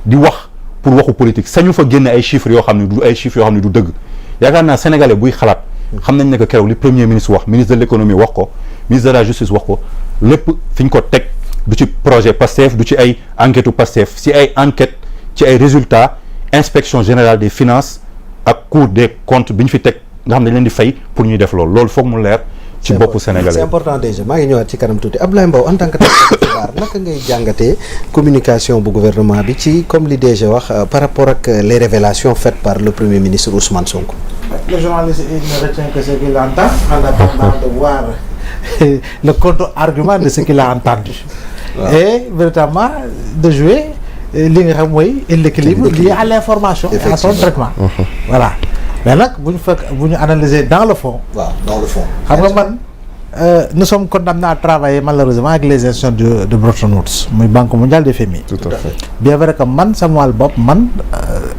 di wax pour waxu politique sañu fa génne ay chiffres yoo xam ne du ay chiffres yoo xam ne du dëgg yaakaar naa sénégalais buy xalaat xam nañ ne que keroog li premier ministre wax ministre de l'économie wax ko ministre de la justice wax ko lépp fi ñu ko teg du ci projet Pastef du ci ay enquête u Pastef si ay enquête ci ay résultats inspection générale des finances ak cour des comptes bi ñu fi teg nga xam ne dañ leen di fay pour ñuy def loolu foog mu leer ci boppu sénégalais c'est important déjà maa ngi ñëwaat ci kanam tuuti Abdoulaye Mbow en tant que xibaar naka ngay jàngatee communication bu gouvernement bi ci comme li DG wax par rapport ak les révélations faites par le premier ministre Ousmane Sonko. Le journaliste il ne retient que ce qu'il entend en attendant de voir le contre-argument de ce qu'il a entendu. Et véritablement de jouer li nga xam mooy l'équilibre lié à l'information et à son traitement. Voilà. Mais nag bu ñu analyser dans le fond. waaw dans le fond. xam nga man nous sommes condamnés à travailler malheureusement avec les institutions de Bretton Woods muy Banque mondiale des FMI. Tout à fait. Bien vrai que man sama wàll bopp man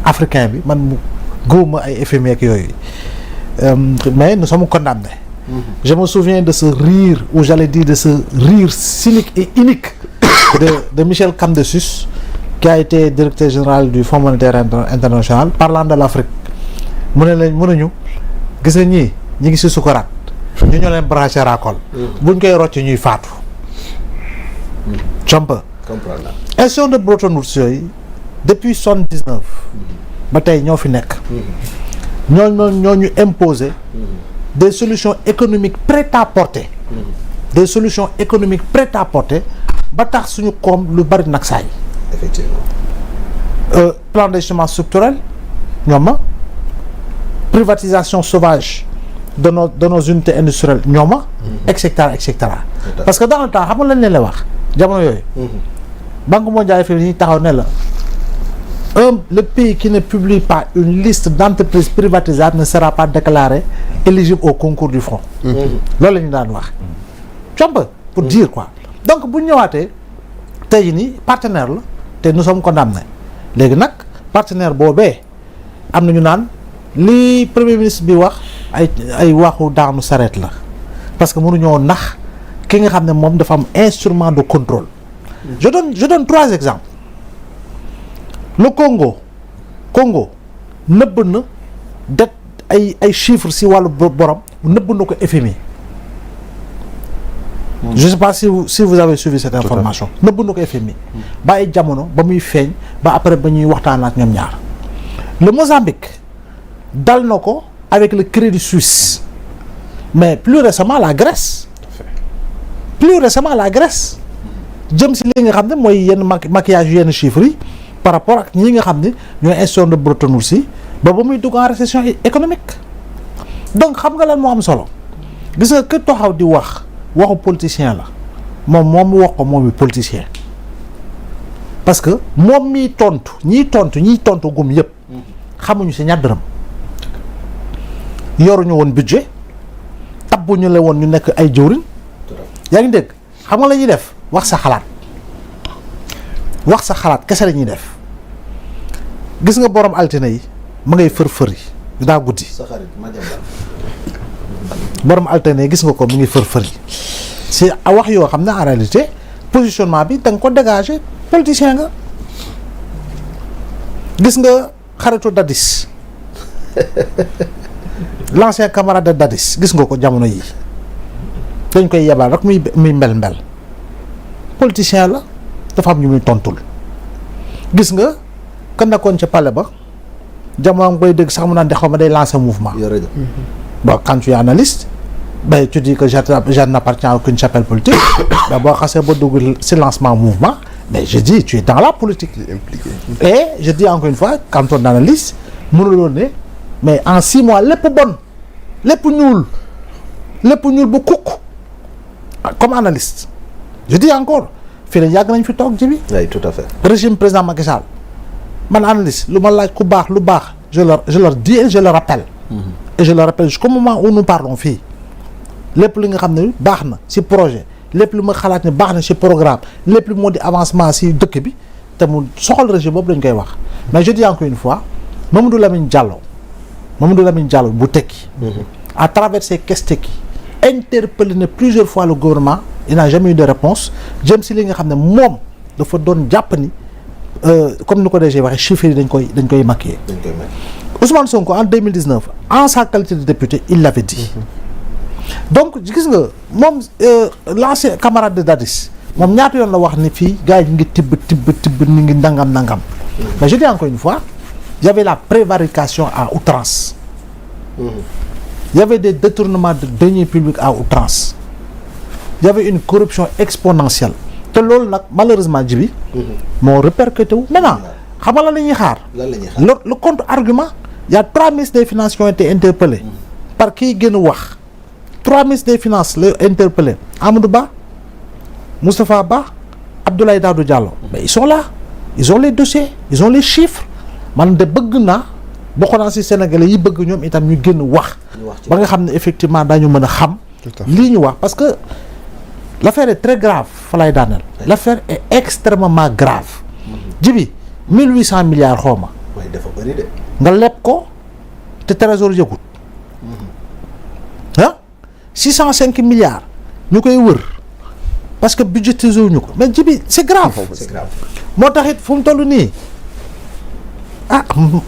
africain bi man mu góoma ay FMI ak yooyu mais nous sommes condamnés. Je me souviens de ce rire ou j'allais dire de ce rire cynique et unique de Michel Camdessus qui a été directeur général du Fonds monétaire international parlant de l'Afrique. mu ne leen mënuñu gis nga ñi ngi si sukaraat ñu ñoo leen branché racole buñ koy rocc ñuy faatu comprendre institution de Bretton Woods yooyu depuis 79 ba tey ñoo fi nekk ñoo ñu imposer des solutions économiques prêtes à porter des solutions économiques prêtes à porter ba tax suñu koom lu bari nag saay effectivement plan d'ajustement structurel ñoom ma privatisation sauvage de nos unités industrielles ñooma et cetera parce que dans le temps xam nga lañ leen la wax jamono yooyu Banque mondiale fi ñuy taxaw ne la le pays qui ne publie pas une liste d'entreprises privatisables ne sera pas déclaré éligible au concours du fonds loolu la ñu daan wax compa pour dire quoi donc bu ñëwaatee tey jii nii partenaire la te nous sommes condamnés léegi nag partenaire boobee am na ñu naan li premier ministre bi wax ay waxu daanu sareet la parce que mënuñoo nax ki nga xam ne moom dafa am instrument de contrôle je donne 3 exemples le Congo nëbb na det ay chiffres si wàllu borom nëbb na ko FMI je sais pas si vous avez suivi cette information nëbb na ko FMI ba ay jamono ba muy feeñ ba après ba ñuy waxtaan ak ñoom ñaar le Mozambique dal na ko avec le Crédit Suisse mais plus récemment la Grèce jëm si li nga xam ne mooy yenn maquillage yenn chiffres yi par rapport ak ñi nga xam ne ñooy institution de Bretton Woods yi ba muy dugg en récession économique donc xam nga lan moo am solo gis nga kër taxaw di waxu politicien la moom mu wax ko moom mi politicien parce que moom miy ñiy tontu gum yëpp xamuñu si ñaar dërëm yoruñu woon budget tabbuñu la woon ñu nekk ay jëwriñ yaa ngi dégg xam nga la ñuy def wax sa xalaat kese la ñuy def gis nga borom altine yi ma ngay fër yi daa guddi borom altine yi gis nga ko mu ngi fër yi si wax yoo xam ne en réalité positionnement bi da nga ko dégager politicien nga gis nga xaritu Dadis l'ancien camarade de Dadis gis nga ko jamono yi dañ koy yebal rek muy mbel politicien la dafa am ñu muy tontul gis nga kan nekkoon ca palais ba jamono koy dégg sax mu naan de xaw ma day lancer mouvement bon quand tu es analyste ben tu dis que je n'appartiens à aucune chapelle politique mais boo xasee ba dugg si lancement mouvement mais je dis tu es dans la politique impliqué et je dis encore une fois quand on analyse mënuloo ne mais en 6 mois lépp bon lépp ñuul bu kukk comme analyste je dis encore fii la yàgg nañ fi toog ji bi oui tout à fait régime président Macky Sall man analyste lu ma laaj ku baax lu baax je leur dis et je le rappelle et je le rappelle jusqu'au moment où nous parlons fii lépp li nga xam ne baax na ci projet lépp lu ma xalaat ne baax na ci programme lépp lu moo di avancement ci dëkk bi te mu soxal régime boobu dañ koy wax mais je dis encore une fois Mamadou Lamine Diallo bu tekki à travers ces caisses tekki interpellé na plusieurs fois le gouvernement il n'a jamais eu de réponse jëm si li nga xam ne moom dafa doon jàpp ni comme ni ko DG waxee chiffres yi dañ koy maquiller. Ousmane Sonko en 2019 en sa qualité de député il l'avait dit. Donc gis nga moom l'ancien camarade de Dadis moom ñaata yoon la wax ni fii gars yi ñu ngi tibb ni ngi nangam. Mais je dis encore une fois il y avait la prévarication à outrance. Il y avait des détournements de deniers publics à outrance. Il y avait une corruption exponentielle. te loolu nag malheureusement ji bi moo répercuté wu maintenant xam nga lan la ñuy xaar. Le contre argument il y a 3 ministres des finances qui ont été interpellés par kii gën a wax 3 ministres des finances la interpellé Amadou Ba Moustapha Ba Abdoulaye Daouda Diallo mais ils sont là ils ont les dossiers ils ont les chiffres man de bëgg naa bokk naa ci Sénégalais yi bëgg ñoom itam ñu gën a wax ba nga xam ne effectivement dañu mën a xam lii ñu wax parce que l'affaire est très grave fa lay daaneel l'affaire est extrêmement grave jibi 1800 milliards xawma dafa bëri de nga leb ko te trésor yëgut 605 milliards ñu koy wër parce que budgétisé wuñu ko mais jibi c'est grave moo tax it fu mu toll nii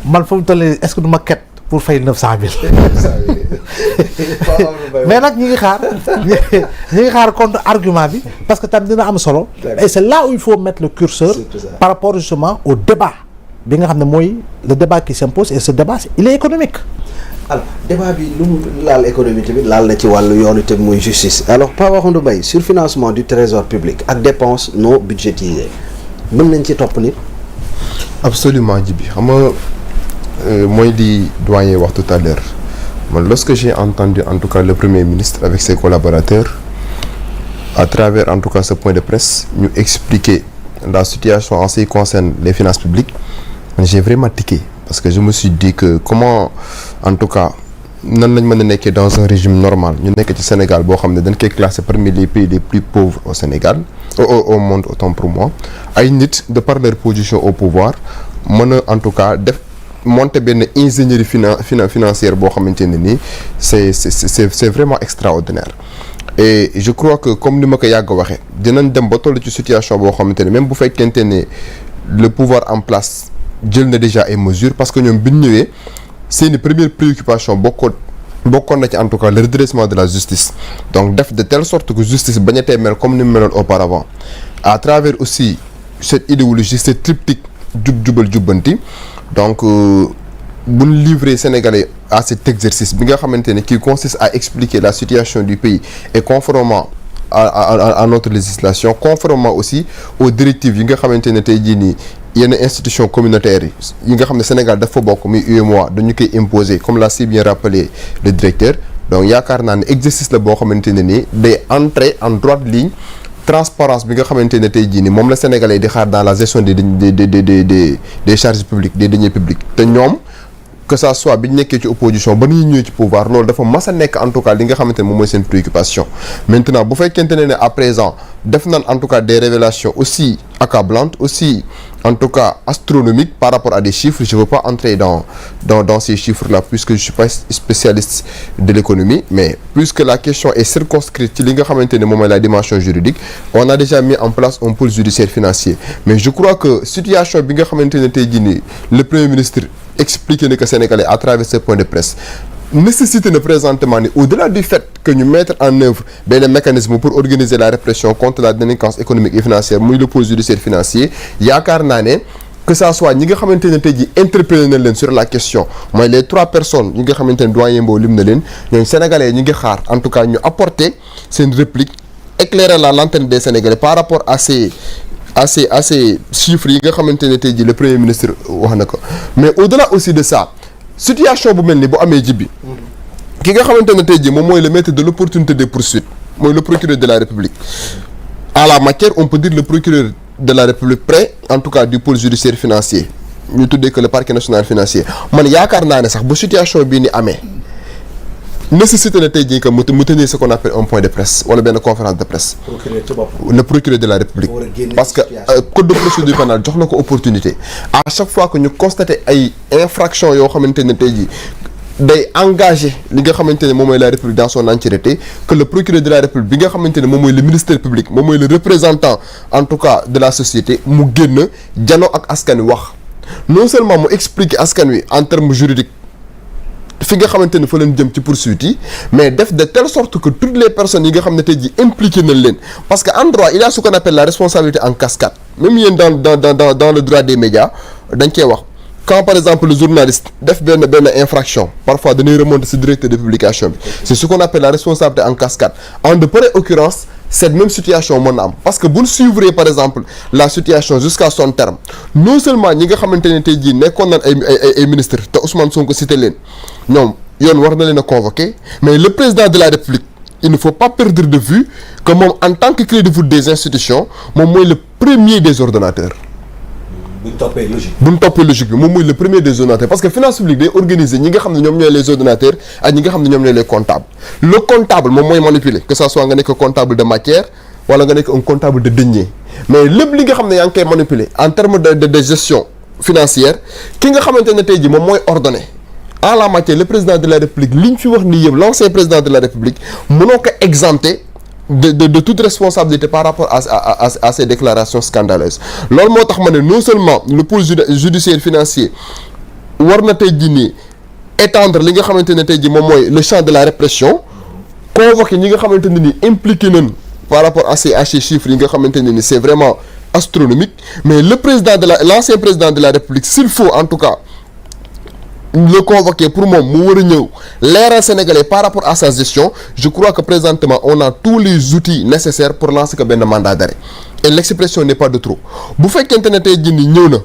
man fu mu toll nii est-ce que du ma ket pour fay 900 000 mais nag ñi ngi xaar contre argument bi parce que tam dina am solo et c'est là où il faut mettre le curseur par rapport justement au débat bi nga xam ne mooy le débat qui s'impose et ce débat il est économique. Alors débat bi lu mu laal économie tamit laal na ci wàllu yoonu tamit muy justice alors Pape Ahmadou Mbaye sur financement du trésor public ak dépenses non budgétisées mën nañ ci topp nit. Absolument Djibi xam nga mooy di doyen wax tout à l'heure man lorsque j'ai entendu en tout cas le Premier ministre avec ses collaborateurs à travers en tout cas ce point de presse ñu expliquer la situation en ce qui concerne les finances publiques j'ai vraiment tiqué parce que je me suis dit que comment en tout cas nan lañ mën a nekkee dans un régime normal ñu nekk ci Sénégal boo xam ne dañ koy classé parmi les pays les plus pauvres au Sénégal au monde autant pour moi ay nit de par leur position au pouvoir mën a en tout cas def monter benn ingénierie financière boo xamante ne nii c'est vraiment extraordinaire et je crois que comme ni ma ko yàgg waxee dinañ dem ba toll ci situation boo xamante ne même bu fekkente ne le pouvoir en place jël na déjà ay mesures parce que ñoom bi ñu ñëwee seeni première préoccupation bokkoon na ci en tout cas le redressement de la justice donc def de telle sorte que justice bañatee mel comme ni mu meloon auparavant à travers aussi cette idéologie ce triptyque jubal jubbanti donc bu ñu livrer Sénégalais à cet exercice bi nga xamante ne qui consiste à expliquer la situation du pays et conformément à notre législation conformément aussi aux directives yi nga xamante ne tey jii nii yenn institutions communautaires yi nga xam ne Sénégal dafa bokk muy UEMOA dañu koy imposer comme l'a si bien rappelé le directeur donc yaakaar naa ne exercice la boo xamante ne nii day entrer en droite ligne transparence bi nga xamante ne tey jii nii moom la Sénégalais di xaar dans la gestion des charges publiques des deniers publics te ñoom que ça soit bi ñu nekkee ci opposition ba ñuy ñëwee ci pouvoir loolu dafa mas a nekk en tout cas li nga xamante ne moom mooy seen préoccupation maintenant bu fekkente ne à présent def nañ en tout cas des révélations aussi accablantes aussi en tout cas astronomiques par rapport à des chiffres je veux pas entrer dans ces chiffres là puisque je suis pas spécialiste de l'économie mais puisque la question est circonscrite ci li nga xamante ne moom mooy la dimension juridique on a déjà mis en place un pôle judiciaire financier mais je crois que situation bi nga xamante ne tey jii nii le Premier ministre expliquer ne que Sénégalais à travers ce point de presse nécessité na présentement ni au-delà du fait que ñu mettre en œuvre benn mécanisme pour organiser la répression contre la délinquance économique et financière muy le pôle judiciaire financier yaakaar naa ne que ça soit ñi nga xamante ne tey jii interpellé na leen sur la question mooy les 3 personnes ñi nga xamante ne doyen Mbow lim na leen ñooñu Sénégalais ñi ngi xaar en tout cas ñu apporter seen réplique éclairer la lanterne des Sénégalais par rapport à ces chiffres yi nga xamante ne tey jii le Premier ministre wax na ko mais au-delà aussi de ça situation bu mel ni bu amee jibi ki nga xamante ne tey jii moom mooy le maître de l'opportunité des poursuites mooy le procureur de la République en la matière on peut dire le procureur de la République près en tout cas du pôle judiciaire financier ñu tuddee que le parquet national financier man yaakaar naa ne sax bu situation bii ni amee nécessité na tey jii que mu tenir ce qu'on appelle un point de presse wala benn conférence de presse le procureur de la République parce que code de procédure pénale jox na ko opportunité à chaque fois que ñu constaté ay infractions yoo xamante ne tey jii day engagé li nga xamante ne moom mooy la République dans son entièreté que le procureur de la République bi nga xamante ne moom mooy le ministère public moom mooy le représentant en tout cas de la société mu génn janoo ak askan wi wax non seulement mu expliquer askan wi en termes juridiques fi nga xamante ne fa leen jëm ci poursuite yi mais def de telle sorte que toutes les personnes yi nga xam ne tey jii impliqué nañ leen parce que en droit il y a ce qu'on appelle la responsabilité en cascade même yéen dans le droit des médias dañ koy wax quand par exemple le journaliste def benn infraction parfois dañuy remonter ci directeur de publication bi c'est ce qu'on appelle la responsabilité en cascade en de pareille occurrence cette même situation mën na am parce que buñ suivre par exemple la situation jusqu'à son terme non seulement ñi nga xamante ne tey jii nekkoon nañ ay ministres te Ousmane Sonko cité leen ñoom yoon war na leen a convoquer mais le président de la République il ne faut pas perdre de vue que moom en tant que clé de voûte des institutions moom mooy le premier des ordonnateurs. bu ñu toppee logique bi moom mooy le premier des ordonnateurs parce que finance publique day organiser ñi nga xam ne ñoom ñooy les ordonnateurs ak ñi nga xam ne ñoom ñooy les comptables le comptable moom mooy manipuler que ça soit nga nekk comptable de matière wala nga nekk un comptable de denier mais lépp li nga xam ne yaa ngi koy manipuler en terme de gestion financière ki nga xamante ne tey jii moom mooy ordonné en la matière le président de la République li ñu fi wax nii yëpp l'ancien président de la République mënoo ko exempter de toute responsabilité par rapport à ces déclarations scandaleuses loolu moo tax ma ne non seulement le pôle judiciaire financier war na tey jii nii étendre li nga xamante ne tey jii moom mooy le champ de la répression convoquer ñi nga xamante ne ni impliqué nañ par rapport à ces chiffres yi nga xamante ne ni c'est vraiment astronomique mais le président l'ancien président de la République s'il faut en tout cas le convoquer pour moom mu war a ñëw leeral sénégalais par rapport à sa gestion je crois que présentement on a tous les outils nécessaires pour lancer que benn mandat d'arrêt et l'expression n'est pas de trop bu fekkente ne tey jii nii ñëw na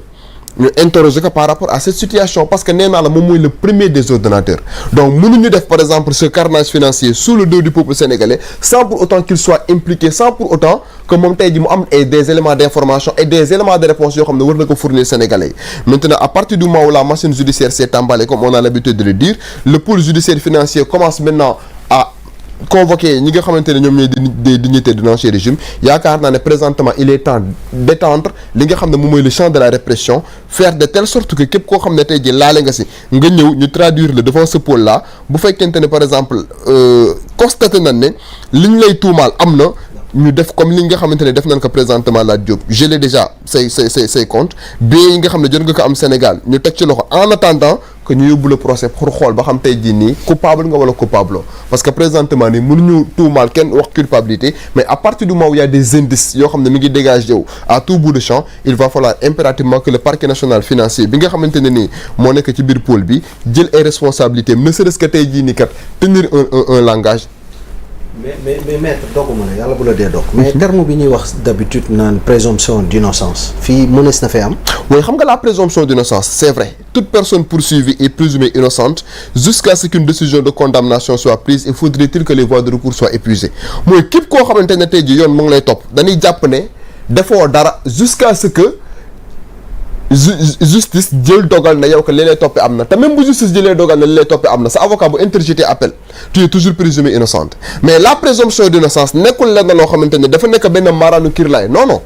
ñu interroger ko par rapport à cette situation parce que nee naa la moom mooy le premier des ordonnateurs donc mënuñu def par exemple ce carnage financier sous le dos du peuple sénégalais sans pour autant qu'il soit impliqué sans pour autant que moom tey ji mu am des éléments d'information et des éléments de réponse yoo xam ne war na ko fournir sénégalais yi maintenant à partir du moment où la machine judiciaire s'est emballée comme on a l'habitude de le dire le pôle judiciaire financier commence maintenant à convoqué ñi nga xamante ne ñoom ñooy des dignitaires de l'ancien régime yaakaar naa ne présentement il est temps d'étendre li nga xam ne moom mooy le champ de la répression faire de telle sorte que képp koo xam ne tey jii laale nga si nga ñëw ñu traduire le devant ce pôle là bu fekkente ne par exemple constaté nañ ne li ñu lay tuumaal am na ñu def comme li nga xamante ne def nañ ko présentement la Diop gelé déjà say compte bien yi nga xam ne jot nga ko am Sénégal ñu teg ci loxo en attendant que ñu yóbbu le procès pour xool ba xam tey jii nii coupable nga wala coupable parce que présentement nii mënuñu tuumaal kenn wax culpabilité mais à partir du moment où il y a des indices yoo xam ne mi ngi dégagé wu à tout bout de champ il va falloir impérativement que le parquet national financier bi nga xamante ne nii moo nekk ci biir pôle bi jël ay responsabilités ne serait-ce que tey jii nii kat tenir un langage. mais maître dogguma la yàlla bu la dee dog mais terme bi ñuy wax d'habitude naan présomption d'innocence fii mënees na fee am. oui xam nga la présomption d'innocence c'est vrai toute personne poursuivie est présumée innocente jusqu'à ce qu'une décision de condamnation soit prise il faudrait-il que les voies de recours soient épuisées mooy képp koo xamante ne tey jii yoon mu ngi lay topp dañuy jàpp ne defoo dara jusqu'à ce que justice jël dogal na yow que li lay toppee am na te même bu justice jëlee dogal na li lay toppee am na sa avocat bu interjeté appel tu es toujours présumé innocente mais la présomption d'innocence nekkul lenn loo xamante ne dafa nekk benn maraanu kiirlaay non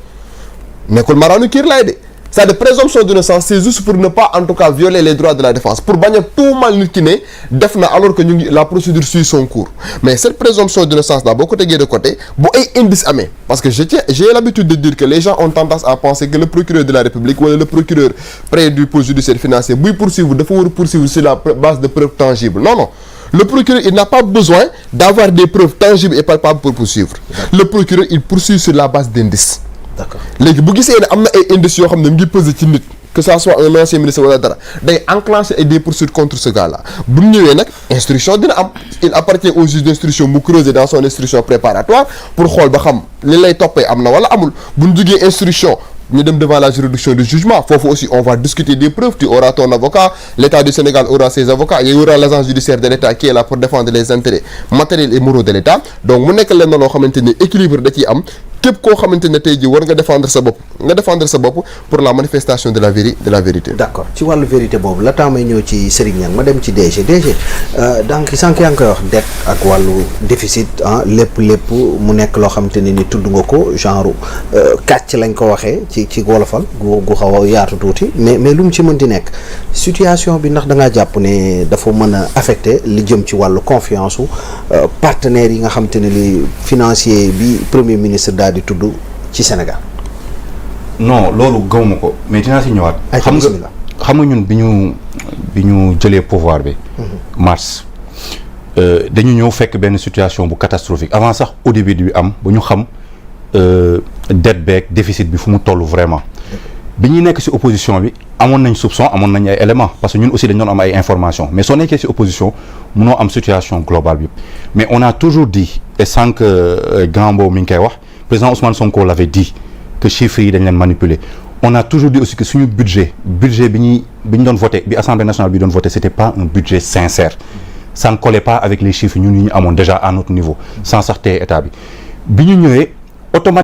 nekkul maraanu kiirlaay de c'est-à-dire présomption d'innocence c'est juste pour ne pas en tout cas violer les droits de la défense pour bañ a tuumal nit ki ne def na alors que ñu ngi la procédure suit son cours mais cette présomption d'innocence là boo ko tegee de côté bu ay indice amee parce que j'ai l'habitude de dire que les gens ont tendance à penser que le procureur de la République wala le procureur près du pôle judiciaire financier buy poursuivre dafa war a poursuivre sur la base de preuves tangibles non le procureur il n'a pas besoin d'avoir des preuves tangibles et palpables pour poursuivre le procureur il poursuit sur la base d'indices. D'accord léegi bu gisee ne am na ay indices yoo xam ne mu ngi peser ci nit que ça soit un ancien ministre wala dara day enclencher ay des poursuites contre ce gars là bu mu ñëwee nag instruction dina am il appartient au juge d'instruction mu creuser dans son instruction préparatoire pour xool ba xam li lay toppee am na wala amul bu ñu jugee instruction ñu dem devant la juridiction du jugement foofu aussi on va discuter des preuves tu auras ton avocat l'État du Sénégal aura ses avocats il y aura l'agence judiciaire de l'État qui est là pour défendre les intérêts matériels et moraux de l'État donc mu nekk leen na loo xamante ni équilibre da ciy am képp koo xamante ne tey jii war nga défendre sa bopp pour la manifestation de la vérité. d'accord ci wàllu vérité boobu la temps may ñëw ci Serigne Niang ma dem ci DG donc sànq yaa ngi koy wax dette ak wàllu déficit lépp mu nekk loo xamante ne ni tudd nga ko genre kàcc lañ ko waxee ci wolofal gu xaw a yaatu tuuti mais lu mu ci mën di nekk situation bi ndax da ngaa jàpp ne dafa mën a affecter li jëm ci wàllu confiance u partenaires yi nga xamante ne li financier bi premier ministre daal di tudd ci Sénégal. non loolu gawma ko mais dinaa si ñëwaat. xam nga ñun bi ñu jëlee pouvoir bi. mars dañu ñëw fekk benn situation bu catastrophique avant sax au début bi am ba ñu xam dette beeg déficit bi fu mu toll vraiment. bi ñuy nekk ci opposition bi amoon nañ soupçon amoon nañ ay éléments parce que ñun aussi dañ doon am ay informations mais soo nekkee ci opposition mënoo am situation globale bi mais on a toujours dit et sans que grand boobu mi ngi koy wax président Ousmane Sonko l'avait dit que chiffres yi dañ leen manipuler on a toujours dit aussi que suñu budget bi ñu doon voté bi Assemblée nationale bi doon voté c'était pas un budget sincère ça ne collait pas avec les chiffres ñun yi ñu amoon déjà à notre niveau sans sax tey état bi ñu ñëwee automatiquement